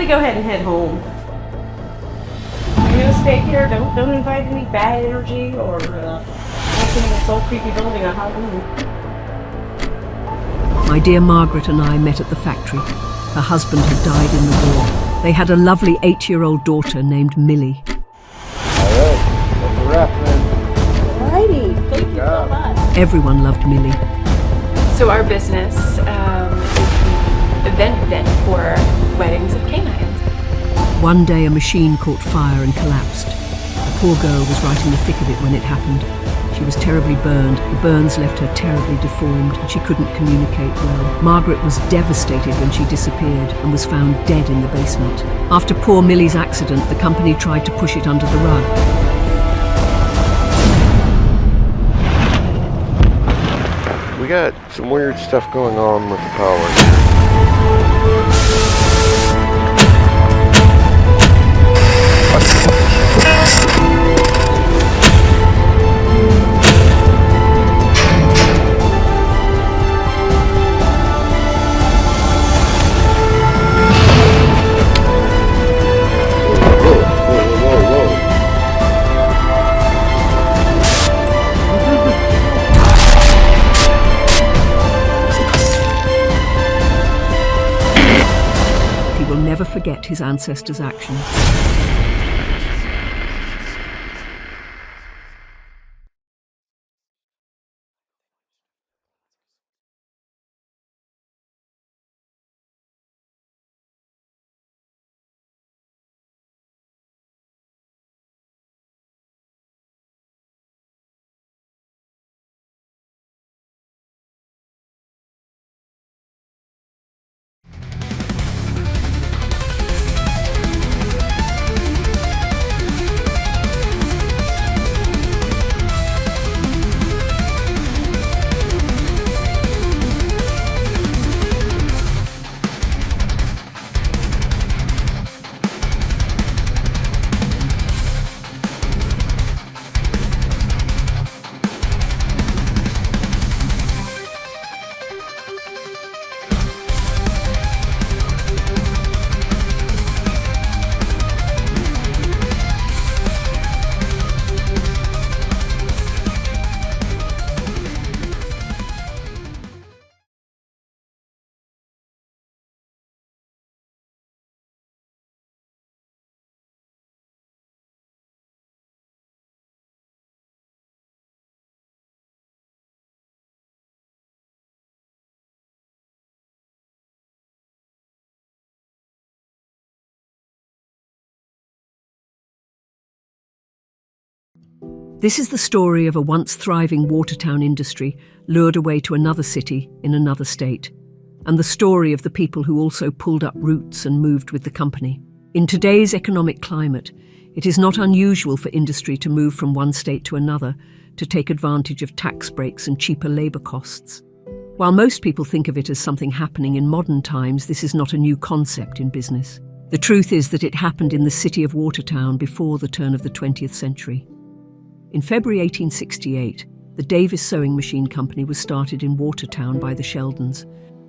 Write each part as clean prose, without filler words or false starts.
gonna go ahead and head home. I'm gonna stay here. Don't invite any bad energy or walking in this old creepy building on Halloween. My dear Margaret and I met at the factory. Her husband had died in the war. They had a lovely 8-year-old daughter named Millie. All right, that's a wrap then. Alrighty, thank you so much. Everyone loved Millie. So our business is the event for weddings of canines. One day a machine caught fire and collapsed. The poor girl was right in the thick of it when it happened. She was terribly burned. The burns left her terribly deformed and she couldn't communicate well. Margaret was devastated when she disappeared and was found dead in the basement. After poor Millie's accident, the company tried to push it under the rug. We got some weird stuff going on with the power here. He will never forget his ancestors' actions. This is the story of a once thriving water town industry lured away to another city in another state, and the story of the people who also pulled up roots and moved with the company. In today's economic climate, it is not unusual for industry to move from one state to another to take advantage of tax breaks and cheaper labour costs. While most people think of it as something happening in modern times, this is not a new concept in business. The truth is that it happened in the city of Watertown before the turn of the 20th century. In February 1868, the Davis Sewing Machine Company was started in Watertown by the Sheldons.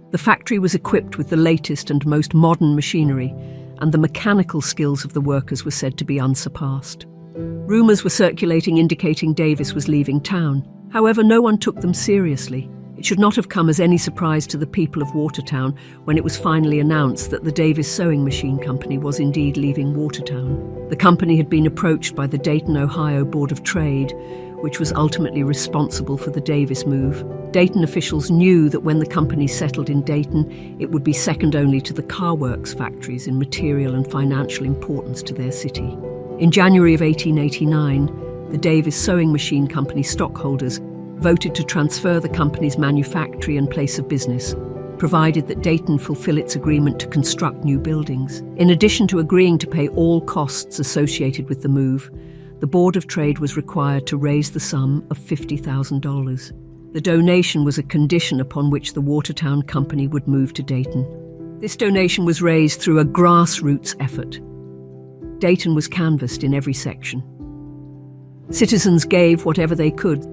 The factory was equipped with the latest and most modern machinery, and the mechanical skills of the workers were said to be unsurpassed. Rumours were circulating indicating Davis was leaving town. However, no one took them seriously. It should not have come as any surprise to the people of Watertown when it was finally announced that the Davis Sewing Machine Company was indeed leaving Watertown. The company had been approached by the Dayton, Ohio Board of Trade, which was ultimately responsible for the Davis move. Dayton officials knew that when the company settled in Dayton, it would be second only to the car works factories in material and financial importance to their city. In January of 1889, the Davis Sewing Machine Company stockholders voted to transfer the company's manufactory and place of business, provided that Dayton fulfill its agreement to construct new buildings. In addition to agreeing to pay all costs associated with the move, the Board of Trade was required to raise the sum of $50,000. The donation was a condition upon which the Watertown Company would move to Dayton. This donation was raised through a grassroots effort. Dayton was canvassed in every section. Citizens gave whatever they could.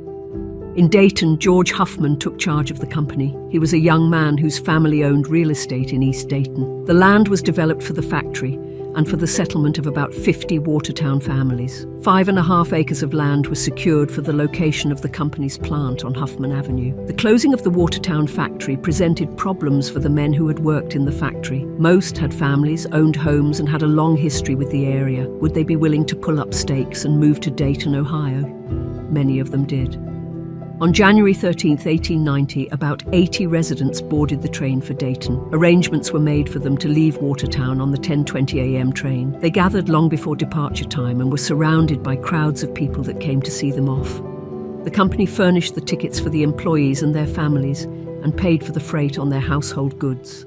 In Dayton, George Huffman took charge of the company. He was a young man whose family owned real estate in East Dayton. The land was developed for the factory and for the settlement of about 50 Watertown families. 5.5 acres of land was secured for the location of the company's plant on Huffman Avenue. The closing of the Watertown factory presented problems for the men who had worked in the factory. Most had families, owned homes, and had a long history with the area. Would they be willing to pull up stakes and move to Dayton, Ohio? Many of them did. On January 13, 1890, about 80 residents boarded the train for Dayton. Arrangements were made for them to leave Watertown on the 10:20 a.m. train. They gathered long before departure time and were surrounded by crowds of people that came to see them off. The company furnished the tickets for the employees and their families and paid for the freight on their household goods.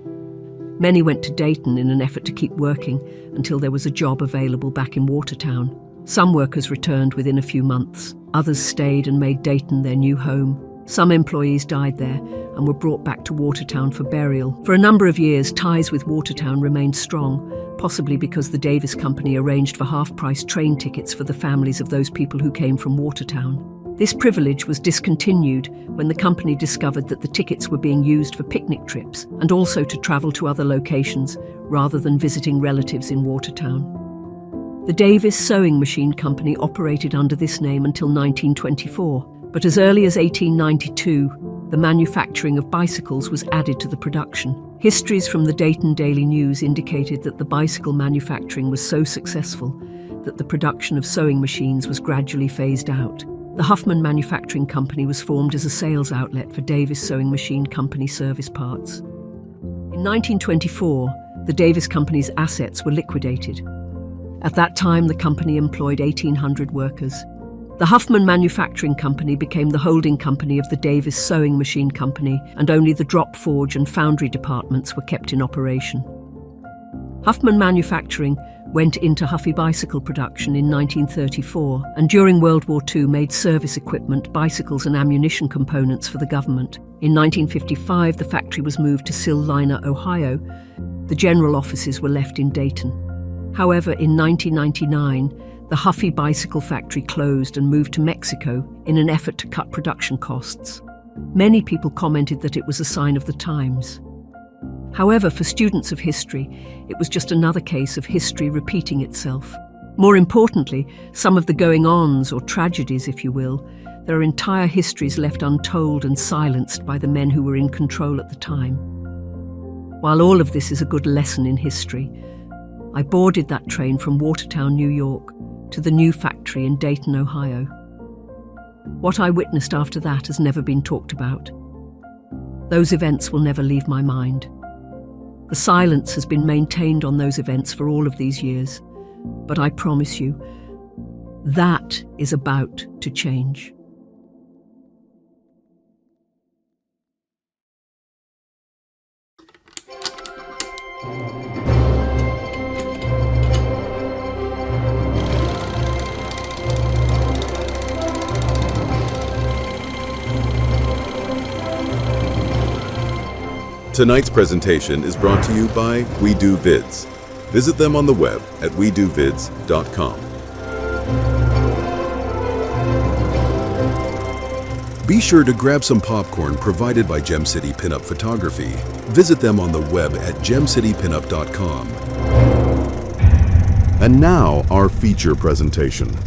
Many went to Dayton in an effort to keep working until there was a job available back in Watertown. Some workers returned within a few months. Others stayed and made Dayton their new home. Some employees died there and were brought back to Watertown for burial. For a number of years, ties with Watertown remained strong, possibly because the Davis Company arranged for half-price train tickets for the families of those people who came from Watertown. This privilege was discontinued when the company discovered that the tickets were being used for picnic trips and also to travel to other locations rather than visiting relatives in Watertown. The Davis Sewing Machine Company operated under this name until 1924, but as early as 1892, the manufacturing of bicycles was added to the production. Histories from the Dayton Daily News indicated that the bicycle manufacturing was so successful that the production of sewing machines was gradually phased out. The Huffman Manufacturing Company was formed as a sales outlet for Davis Sewing Machine Company service parts. In 1924, the Davis Company's assets were liquidated. At that time, the company employed 1,800 workers. The Huffman Manufacturing Company became the holding company of the Davis Sewing Machine Company, and only the drop forge and foundry departments were kept in operation. Huffman Manufacturing went into Huffy bicycle production in 1934, and during World War II made service equipment, bicycles and ammunition components for the government. In 1955, the factory was moved to Salina, Ohio. The general offices were left in Dayton. However, in 1999, the Huffy bicycle factory closed and moved to Mexico in an effort to cut production costs. Many people commented that it was a sign of the times. However, for students of history, it was just another case of history repeating itself. More importantly, some of the going-ons, or tragedies if you will, there are entire histories left untold and silenced by the men who were in control at the time. While all of this is a good lesson in history, I boarded that train from Watertown, New York, to the new factory in Dayton, Ohio. What I witnessed after that has never been talked about. Those events will never leave my mind. The silence has been maintained on those events for all of these years, but I promise you, that is about to change. Tonight's presentation is brought to you by We Do Vids. Visit them on the web at wedovids.com. Be sure to grab some popcorn provided by Gem City Pinup Photography. Visit them on the web at gemcitypinup.com. And now, our feature presentation.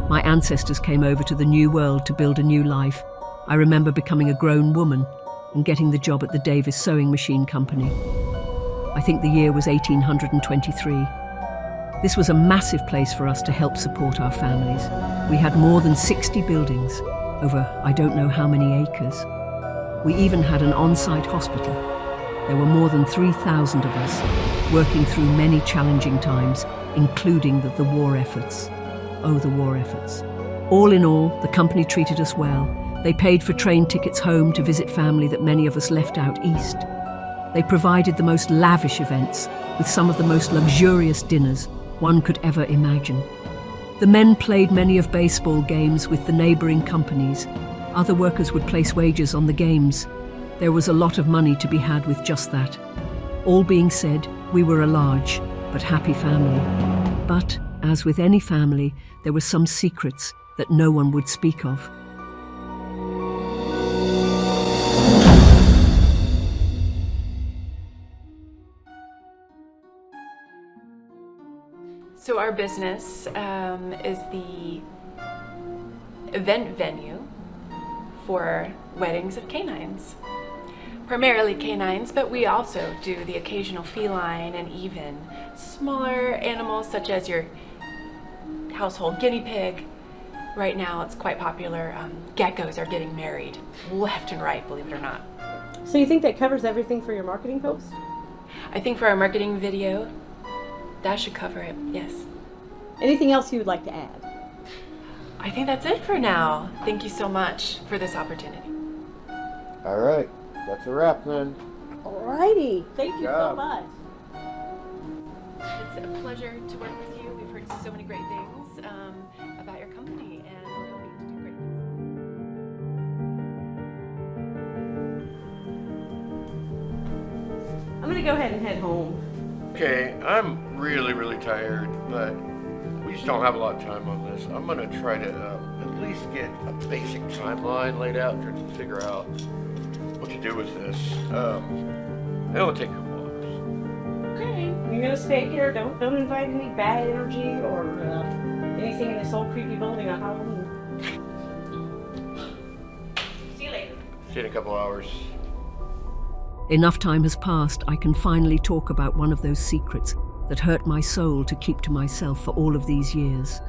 My ancestors came over to the New World to build a new life. I remember becoming a grown woman and getting the job at the Davis Sewing Machine Company. I think the year was 1823. This was a massive place for us to help support our families. We had more than 60 buildings, over I don't know how many acres. We even had an on-site hospital. There were more than 3,000 of us, working through many challenging times, including the war efforts. Oh, the war efforts. All in all, the company treated us well. They paid for train tickets home to visit family that many of us left out east. They provided the most lavish events, with some of the most luxurious dinners one could ever imagine. The men played many of baseball games with the neighboring companies. Other workers would place wagers on the games. There was a lot of money to be had with just that. All being said, we were a large but happy family. But, as with any family, there were some secrets that no one would speak of. So our business is the event venue for weddings of canines. Primarily canines, but we also do the occasional feline and even smaller animals such as your household guinea pig. Right now it's quite popular. Geckos are getting married left and right, believe it or not. So you think that covers everything for your marketing post? I think for our marketing video, that should cover it, yes. Anything else you would like to add? I think that's it for now. Thank you so much for this opportunity. All right, that's a wrap then. Alrighty, thank you so job. much. It's a pleasure to work with you. We've heard so many great things about your company, and we're hoping to do great things. I'm gonna go ahead and head home. Okay, I'm really tired, but we just don't have a lot of time on this. I'm gonna try to at least get a basic timeline laid out to figure out what to do with this. It'll take a couple hours. Okay, you're gonna stay here. Don't invite any bad energy or anything in this old creepy building on Halloween. See you later. See you in a couple hours. Enough time has passed, I can finally talk about one of those secrets that hurt my soul to keep to myself for all of these years.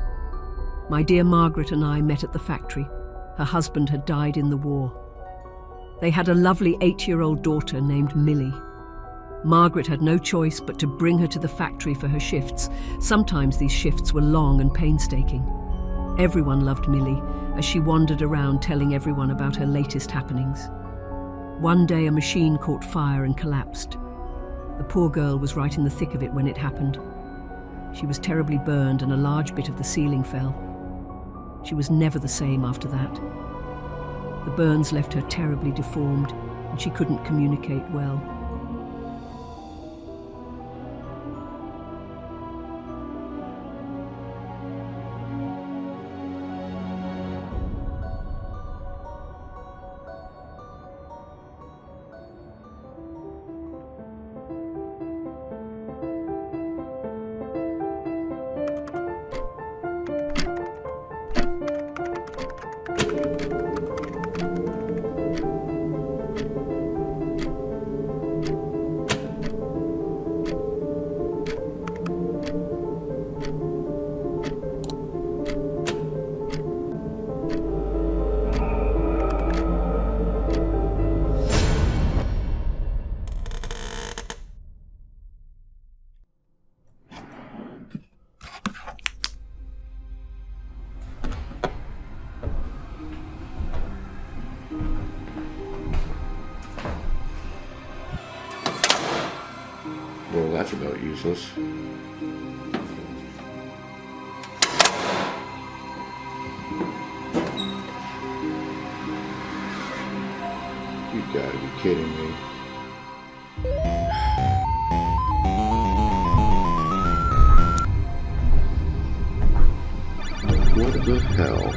My dear Margaret and I met at the factory. Her husband had died in the war. They had a lovely 8-year-old daughter named Millie. Margaret had no choice but to bring her to the factory for her shifts. Sometimes these shifts were long and painstaking. Everyone loved Millie as she wandered around telling everyone about her latest happenings. One day a machine caught fire and collapsed. The poor girl was right in the thick of it when it happened. She was terribly burned and a large bit of the ceiling fell. She was never the same after that. The burns left her terribly deformed and she couldn't communicate well. Well, that's about useless. You gotta be kidding me. What the hell?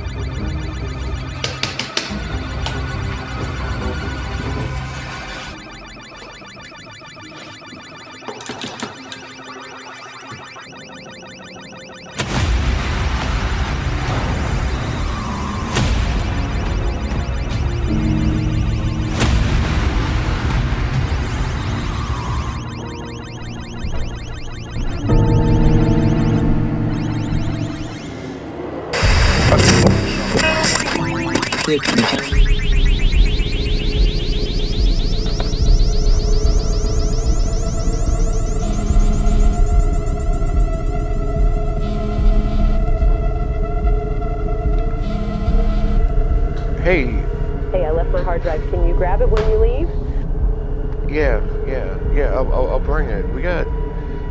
Hey, Hey, I left my hard drive. Can you grab it when you leave? yeah, I'll bring it. We got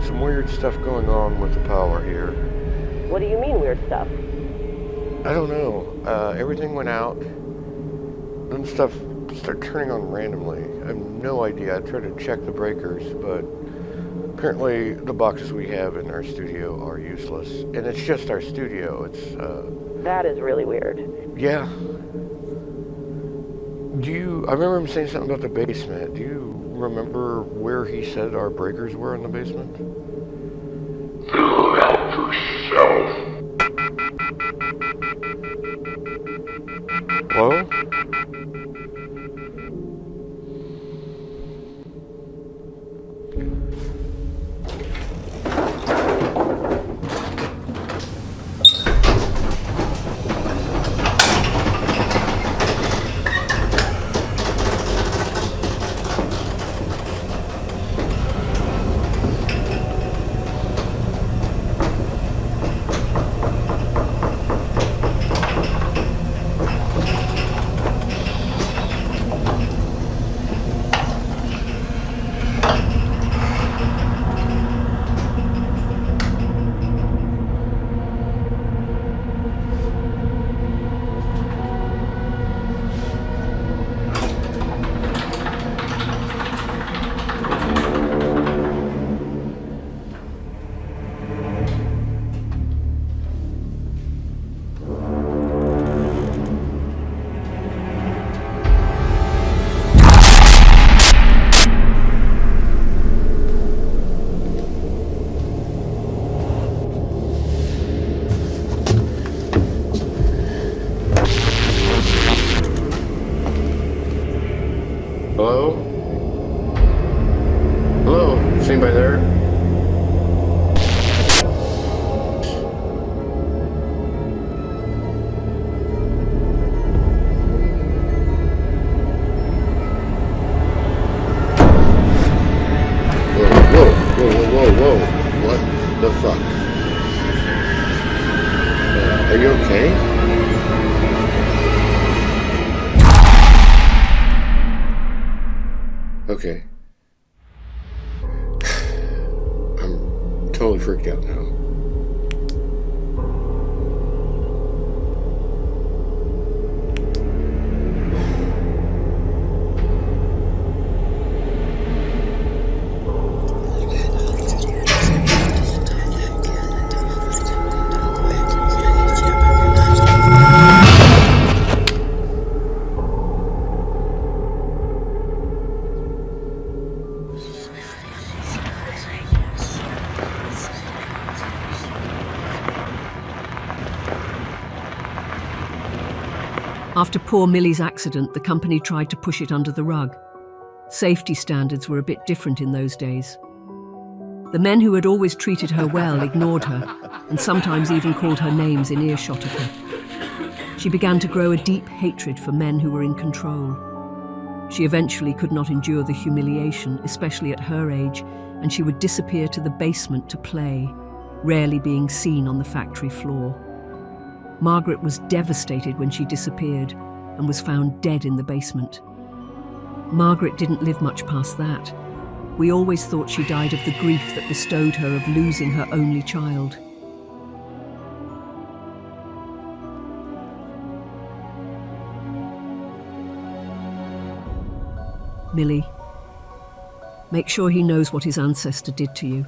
some weird stuff going on with the power here. What do you mean weird stuff? I don't know. Everything went out. Then stuff started turning on randomly. I have no idea. I tried to check the breakers, but apparently the boxes we have in our studio are useless. And it's just our studio. That is really weird. Yeah. I remember him saying something about the basement. Do you remember where he said our breakers were in the basement? Figure it out yourself. Hello? Hello? Hello? Is anybody there? Whoa. What the fuck? Are you okay? Okay. I'm totally freaked out now. After poor Millie's accident, the company tried to push it under the rug. Safety standards were a bit different in those days. The men who had always treated her well ignored her, and sometimes even called her names in earshot of her. She began to grow a deep hatred for men who were in control. She eventually could not endure the humiliation, especially at her age, and she would disappear to the basement to play, rarely being seen on the factory floor. Margaret was devastated when she disappeared and was found dead in the basement. Margaret didn't live much past that. We always thought she died of the grief that bestowed her of losing her only child. Millie, make sure he knows what his ancestor did to you.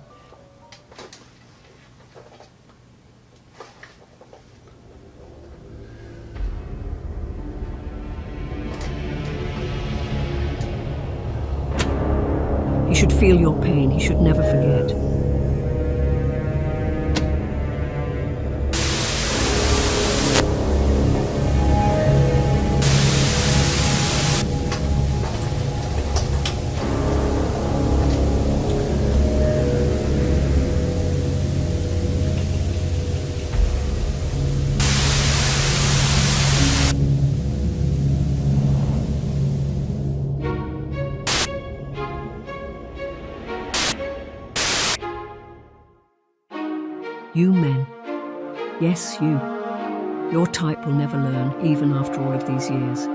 He should feel your pain. He should never forget. You men. Yes, you. Your type will never learn, even after all of these years.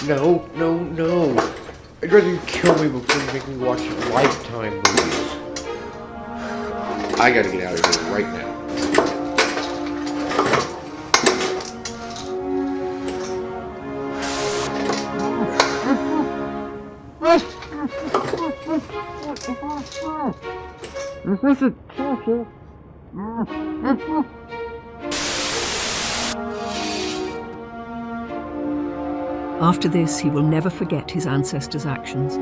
No, no, no. I'd rather you kill me before you make me watch Lifetime movies. I gotta get out of here right now. After this, he will never forget his ancestors' actions.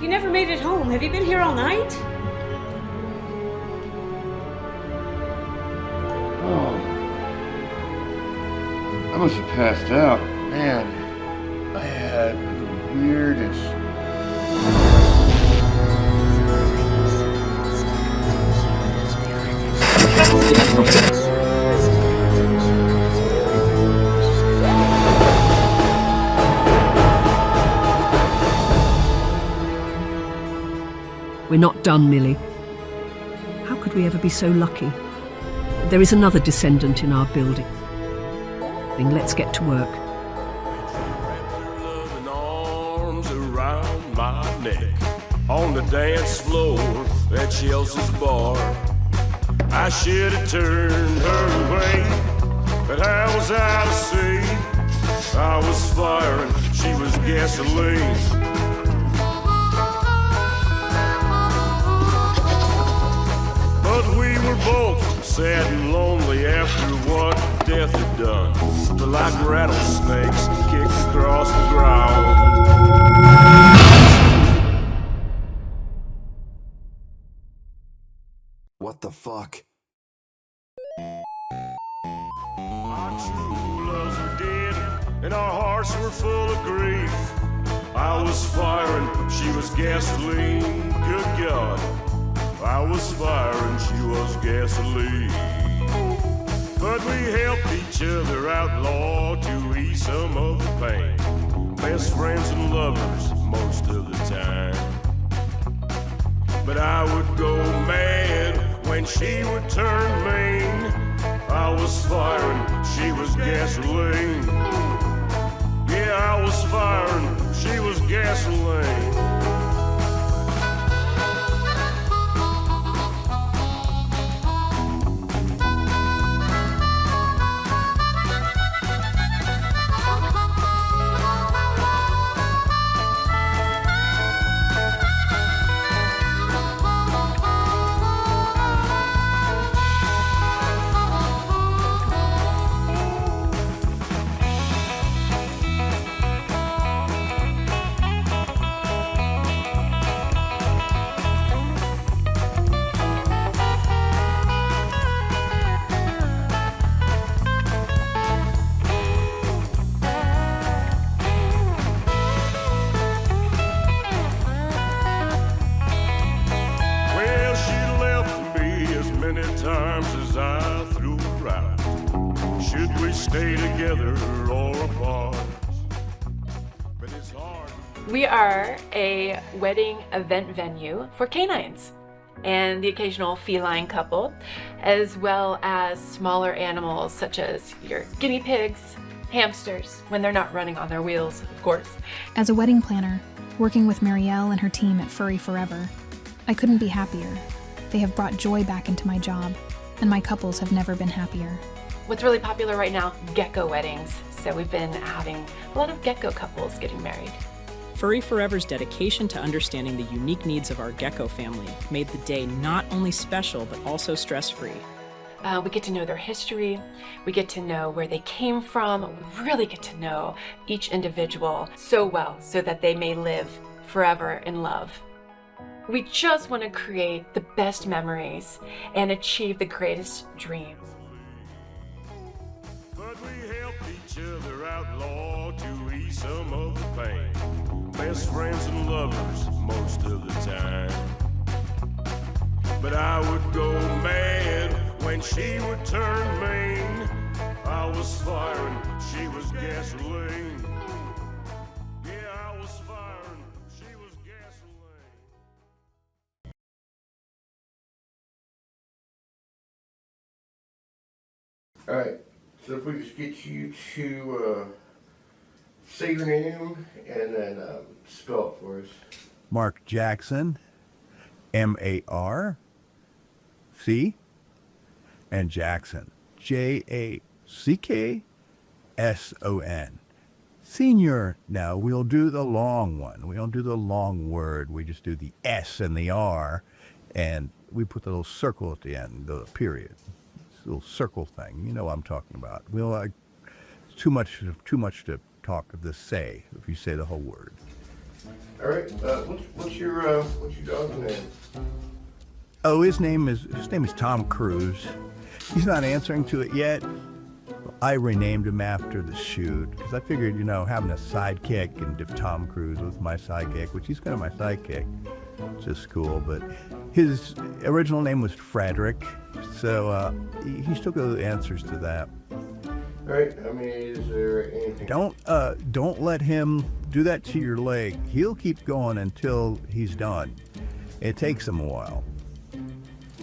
You never made it home. Have you been here all night? I must have passed out. Man, I had the weirdest. We're not done, Millie. How could we ever be so lucky? There is another descendant in our building. Let's get to work. Loving arms around my neck on the dance floor at Chelsea's bar. I should have turned her away, but I was out of sea. I was firing, she was gasoline. But we were both sad and lonely after what death had done. But like rattlesnakes kicked across the ground. What the fuck? Our true loves were dead, and our hearts were full of grief. I was firing, she was gasoline. Good God. I was firing, she was gasoline. But we helped each other outlaw to ease some of the pain. Best friends and lovers most of the time. But I would go mad when she would turn mean. I was firing, she was gasoline. Yeah, I was firing, she was gasoline. Times as I threw her out. Should we stay together or apart? But it's hard. We are a wedding event venue for canines and the occasional feline couple, as well as smaller animals such as your guinea pigs, hamsters, when they're not running on their wheels, of course. As a wedding planner, working with Marielle and her team at Furry Forever, I couldn't be happier. They have brought joy back into my job, and my couples have never been happier. What's really popular right now? Gecko weddings. So we've been having a lot of gecko couples getting married. Furry Forever's dedication to understanding the unique needs of our gecko family made the day not only special, but also stress-free. We get to know their history, we get to know where they came from, we really get to know each individual so well so that they may live forever in love. We just want to create the best memories and achieve the greatest dreams. But we help each other out, Lord, to ease some of the pain. Best friends and lovers most of the time. But I would go mad when she would turn mean. I was fire and she was gasoline. Yeah, I was fire and she was gasoline. Alright, so if we just get you to say your name and then spell it for us. Mark Jackson, M-A-R-C, and Jackson, J-A-C-K-S-O-N. Senior. Now, we'll do the long one. We don't do the long word. We just do the S and the R, and we put the little circle at the end, the period. This little circle thing. You know what I'm talking about. We'll too much to talk of this say if you say the whole word. All right. What's your dog's name? Oh, his name is Tom Cruise. He's not answering to it yet. I renamed him after the shoot because I figured, having a sidekick, and if Tom Cruise was my sidekick, which he's kind of my sidekick, it's just cool. But his original name was Frederick, so he still got the answers to that. All right. I mean, is there anything? Don't let him do that to your leg. He'll keep going until he's done. It takes him a while.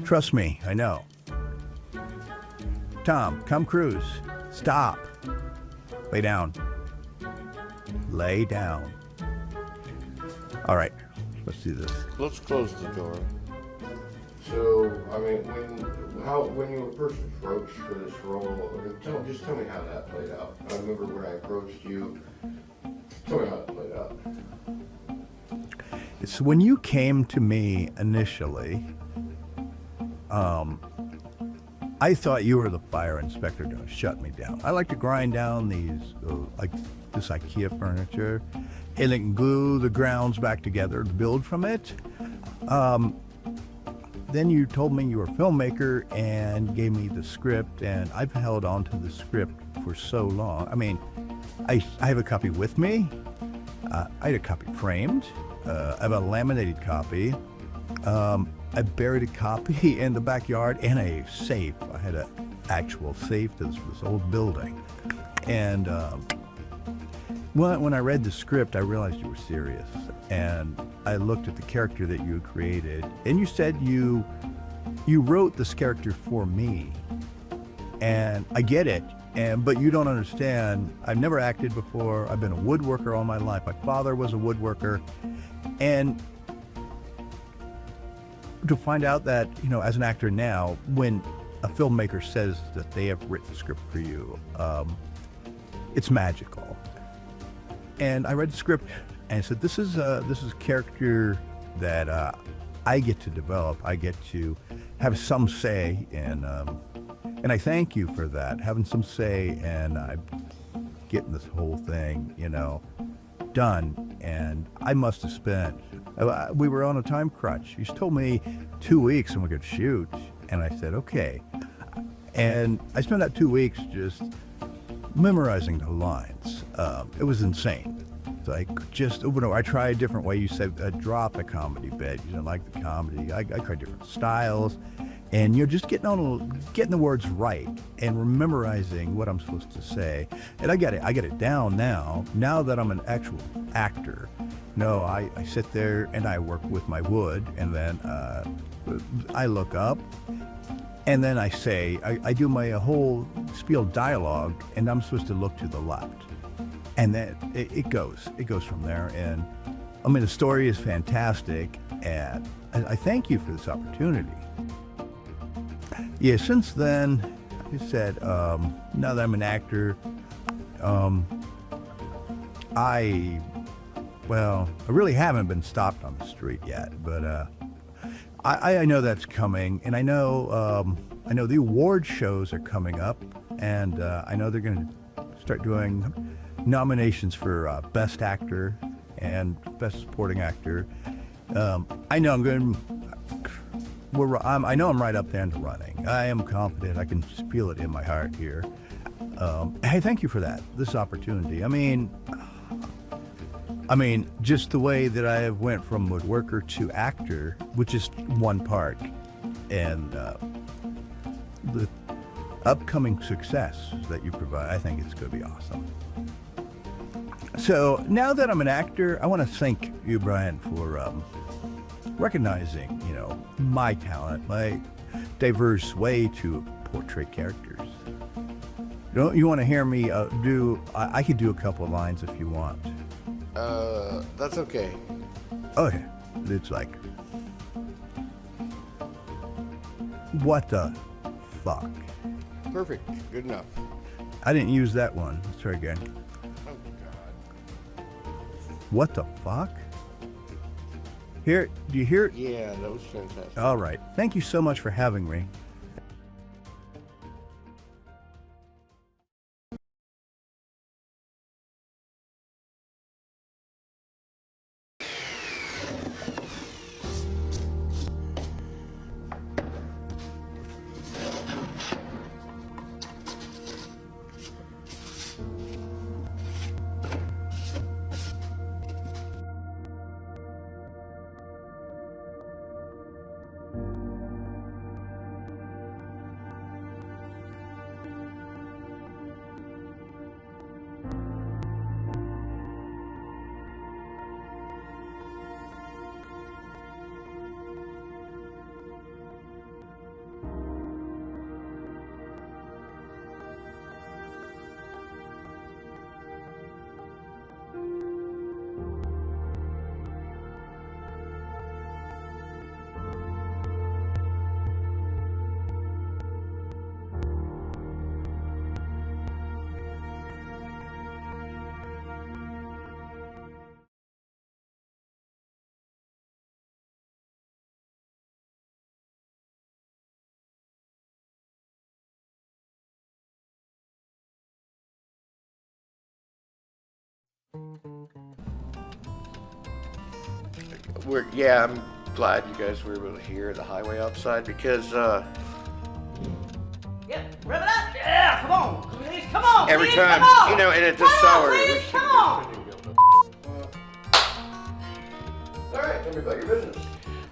Trust me, I know. Tom Cruise, stop. Lay down. Lay down. All right, let's do this. Let's close the door. So, I mean, when you were first approached for this role, just tell me how that played out. I remember when I approached you. Tell me how that played out. It's when you came to me initially. I thought you were the fire inspector going to shut me down. I like to grind down this IKEA furniture and then glue the grounds back together to build from it. Then you told me you were a filmmaker and gave me the script, and I've held on to the script for so long. I mean, I have a copy with me. I had a copy framed. I have a laminated copy. I buried a copy in the backyard and a safe. I had an actual safe to this old building. And when I read the script, I realized you were serious. And I looked at the character that you had created, and you said you wrote this character for me. And I get it, but you don't understand. I've never acted before. I've been a woodworker all my life. My father was a woodworker. And to find out that, as an actor now, when a filmmaker says that they have written a script for you, it's magical. And I read the script and I said, this is a character that I get to develop. I get to have some say in, and I thank you for that, having some say and getting this whole thing, done. And I must have spent, we were on a time crunch. You told me 2 weeks and we could shoot. And I said, okay. And I spent that 2 weeks just memorizing the lines. It was insane. So I tried a different way. You said drop a comedy bit. You didn't like the comedy. I tried different styles. And you're just getting the words right and memorizing what I'm supposed to say. And I get it down now that I'm an actual actor. No, I sit there and I work with my wood, and then I look up, and then I say, I do my whole spiel dialogue, and I'm supposed to look to the left. And then it goes from there. And I mean, the story is fantastic, and I thank you for this opportunity. Yeah, since then, like I said, now that I'm an actor, I Well, I really haven't been stopped on the street yet, but I know that's coming, and I know the award shows are coming up, and I know they're going to start doing nominations for Best Actor and Best Supporting Actor. I know I know I'm right up there in the running. I am confident. I can just feel it in my heart here. Hey, thank you for this opportunity. I mean, just the way that I went from woodworker to actor, which is one part, and the upcoming success that you provide, I think it's going to be awesome. So now that I'm an actor, I want to thank you, Brian, for recognizing, my talent, my diverse way to portray characters. Don't you want to hear me I could do a couple of lines if you want. That's okay. Okay. It's like, what the fuck? Perfect. Good enough. I didn't use that one. Let's try again. Oh, God. What the fuck? Do you hear it? Yeah, that was fantastic. All right. Thank you so much for having me. I'm glad you guys were able to hear the highway outside because Yep, rev it up. Yeah, come on. Please, come on. every please, time, come on. and it's a Come on, sour. please, come on. All right, tell me about your business.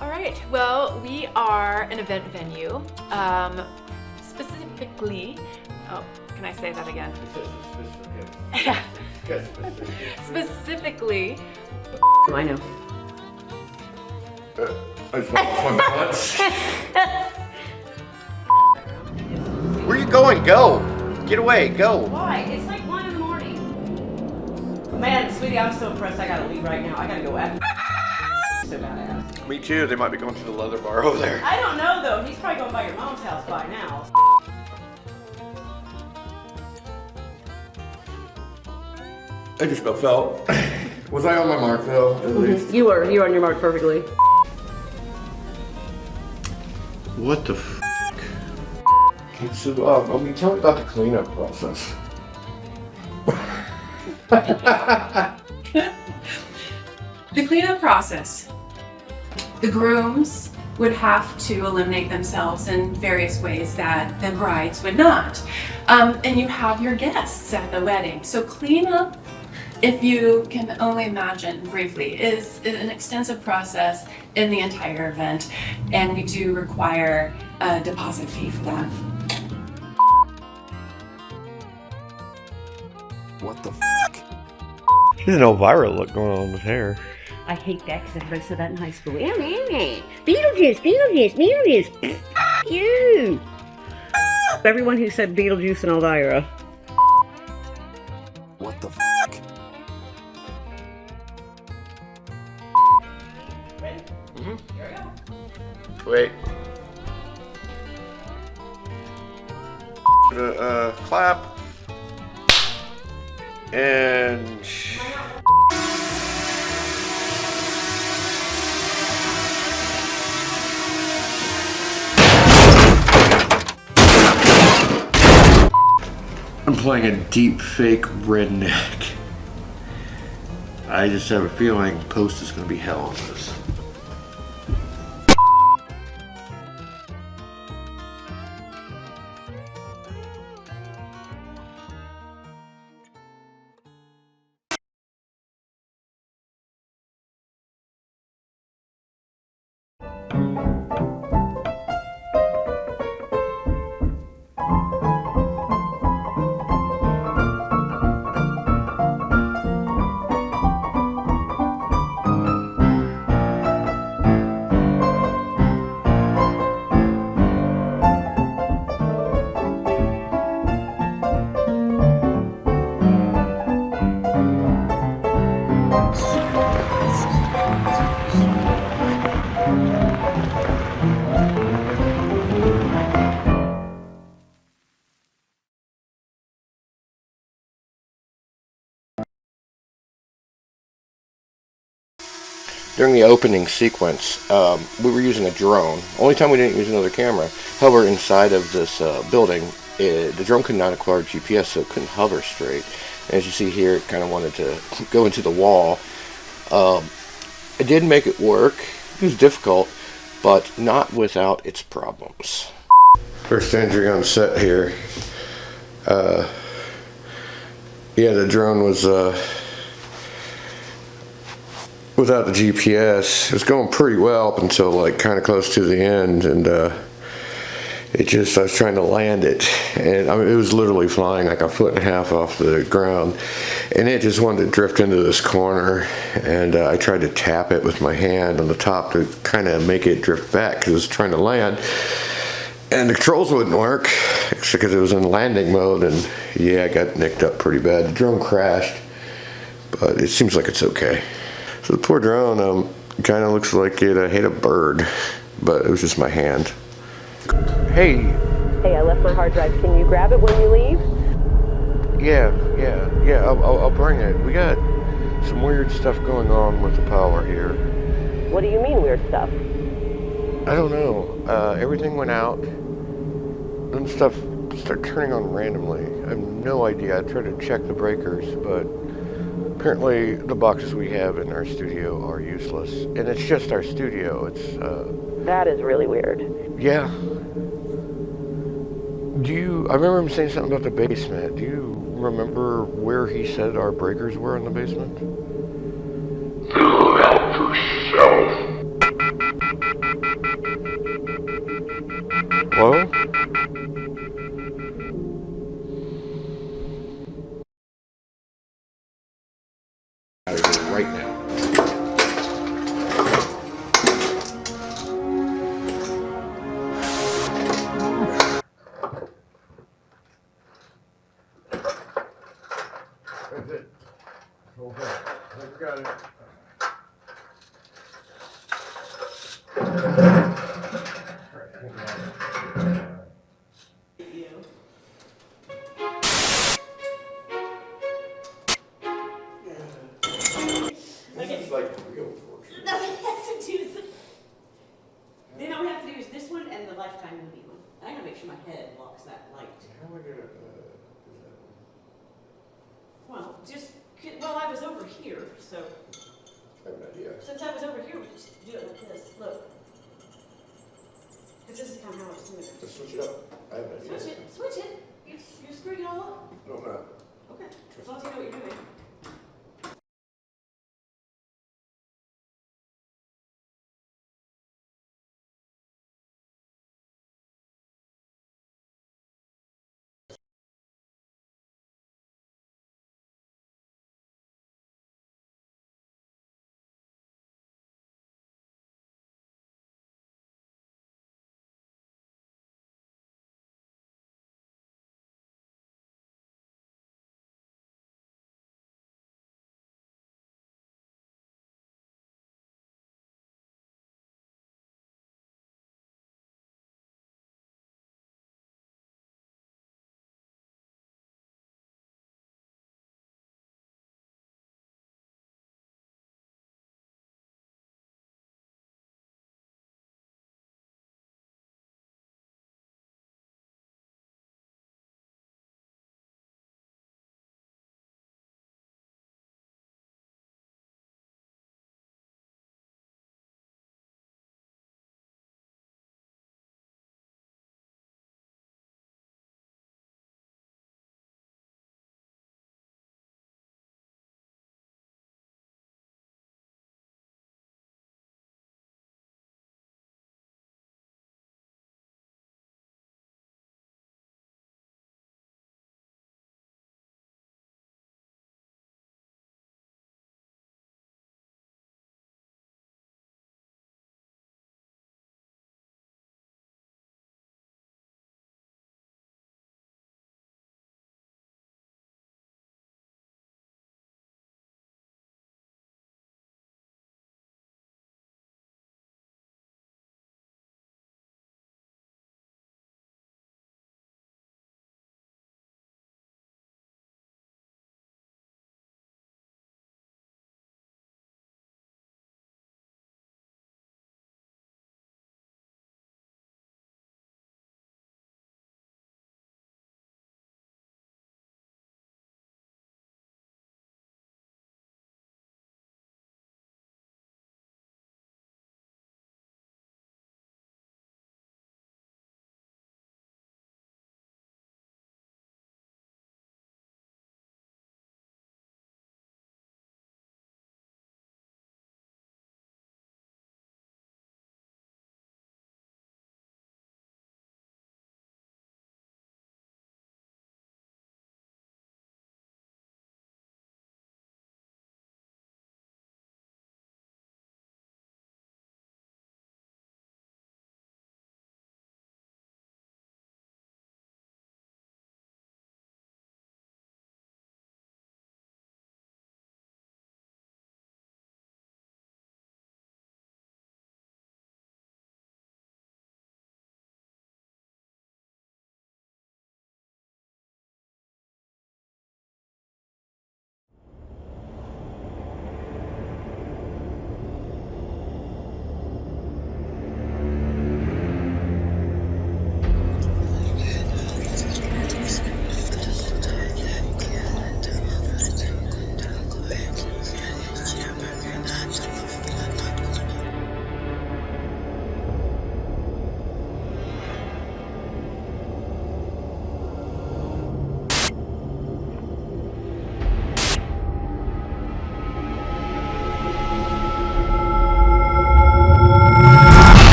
All right. Well, we are an event venue. Specifically, can I say that again? Yeah. Specifically. I know. Where you going? Go. Get away. Go. Why? It's like 1 in the morning. Man, sweetie, I'm so impressed. I gotta leave right now. I gotta go after. So badass. Me too. They might be going to the leather bar over there. I don't know though. He's probably going by your mom's house by now. I just about fell. Was I on my mark though? At least. You were on your mark perfectly. What the f? Okay, so tell me about the cleanup process. The cleanup process. The grooms would have to eliminate themselves in various ways that the brides would not. And you have your guests at the wedding. So cleanup, if you can only imagine briefly, is an extensive process in the entire event. And we do require a deposit fee for that. What the f? She has an Elvira look going on with hair. I hate that because everybody said that in high school. Beetlejuice, Beetlejuice, Beetlejuice. You. Everyone who said Beetlejuice and Elvira. What the f? Ready? Mm-hmm. Here we go. Wait. Clap. I'm playing a deep fake redneck. I just have a feeling post is going to be hell on this. During the opening sequence, we were using a drone. Only time we didn't use another camera. However, inside of this building, the drone could not acquire GPS, so it couldn't hover straight. And as you see here, it kind of wanted to go into the wall. It did make it work. It was difficult, but not without its problems. First entry on set here. Yeah, the drone was without the GPS. It was going pretty well up until like kind of close to the end, and I was trying to land it, and I mean, it was literally flying like 1.5 feet off the ground, and it just wanted to drift into this corner, and I tried to tap it with my hand on the top to kind of make it drift back because it was trying to land, and the controls wouldn't work because it was in landing mode, and yeah, I got nicked up pretty bad. The drone crashed, but it seems like it's okay. So the poor drone kind of looks like it hit a bird, but it was just my hand. Hey. Hey, I left my hard drive. Can you grab it when you leave? Yeah, I'll bring it. We got some weird stuff going on with the power here. What do you mean weird stuff? I don't know. Everything went out. Then stuff started turning on randomly. I have no idea. I tried to check the breakers, but apparently the boxes we have in our studio are useless. And it's just our studio. It's, That is really weird. Yeah. I remember him saying something about the basement. Do you remember where he said our breakers were in the basement? Figure it out yourself. Hello? Out of here right now. That's it. Okay. I've got it. This is like real torture. No, we have to do this. Then all we have to do is this one and the Lifetime movie one. I gotta make sure my head blocks that light. How am I gonna do that? Well, well, I was over here, so I have an idea. since I was over here, we just do it like this. Look. Because this is kind of how I was doing it. Just switch it up. I have an idea. Switch it. You're screwing it all up. No, I'm not. Okay. As long as you know what you're doing.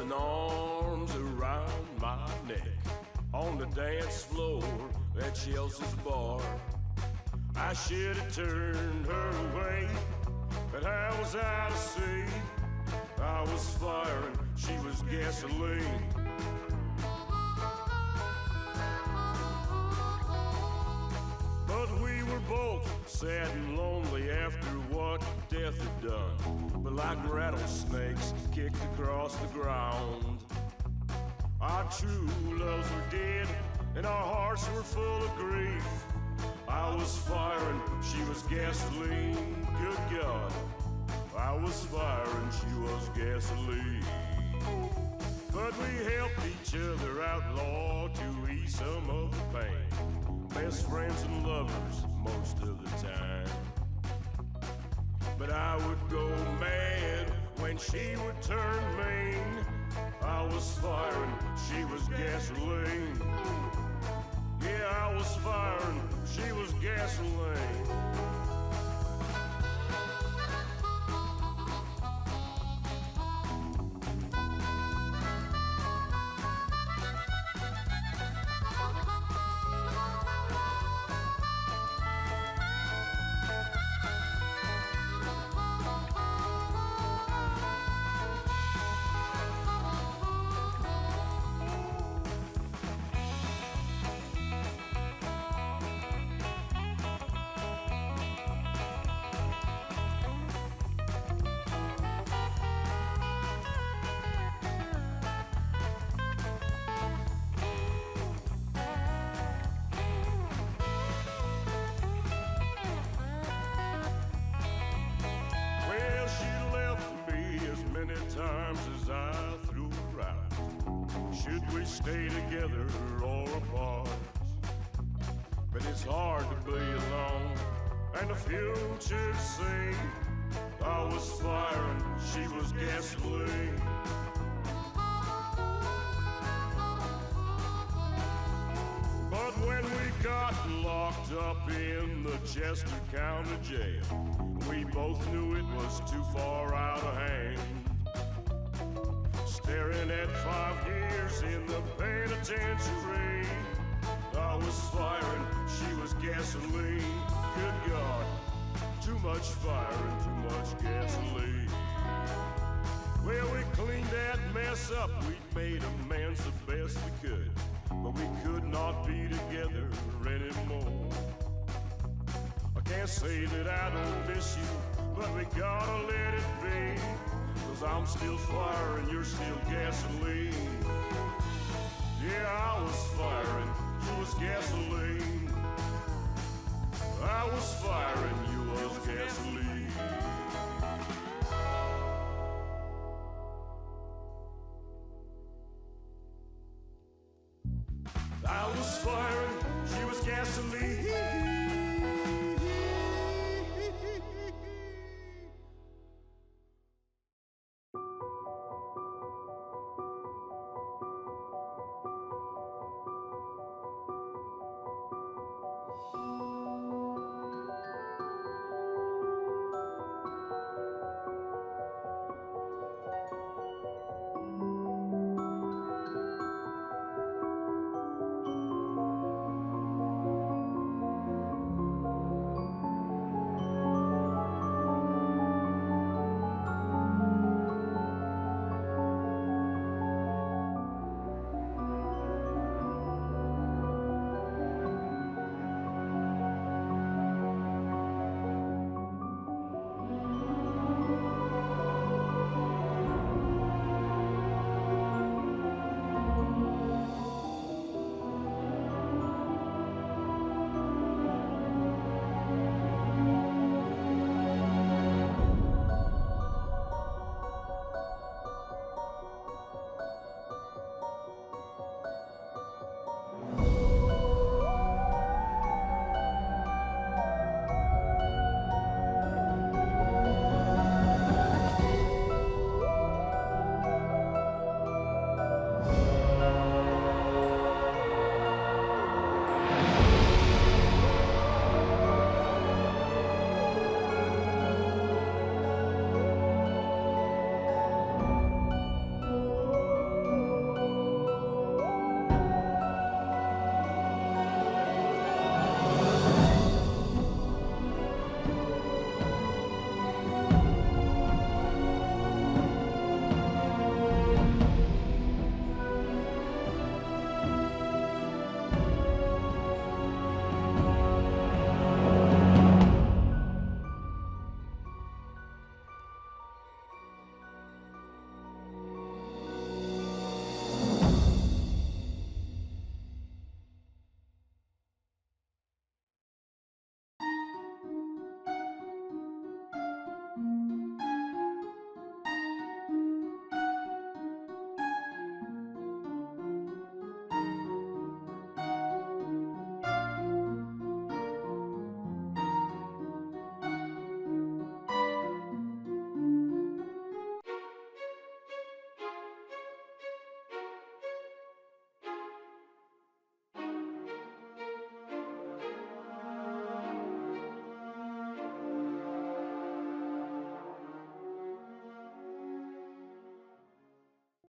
loving arms around my neck on the dance floor at Chelsea's bar. I should have turned her away, but I was out of sea. I was fire and she was gasoline. But we were both sad and lonely after what death had done. But like rattlesnakes kicked across the ground. Our true loves were dead and our hearts were full of grief. I was fire and she was gasoline. Good God, I was fire and she was gasoline. But we helped each other out, Lord, to ease some of the pain. Best friends and lovers most of the time. But I would go mad when she would turn mean. I was fire and she was gasoline. Yeah, I was fire and she was gasoline. Stay together or apart. But it's hard to be alone and the future to see. I was fire and she was gasoline. But when we got locked up in the Chester County Jail, we both knew it was too far out of hand. Staring at 5 years in the penitentiary, I was fire and she was gasoline. Good God, too much fire and too much gasoline. Well, we cleaned that mess up, we made amends the best we could, but we could not be together anymore. I can't say that I don't miss you, but we gotta let it be. 'Cause I'm still fire and you're still gasoline. Yeah, I was fire and you was gasoline. I was fire and you was gasoline. I was fire and she was gasoline.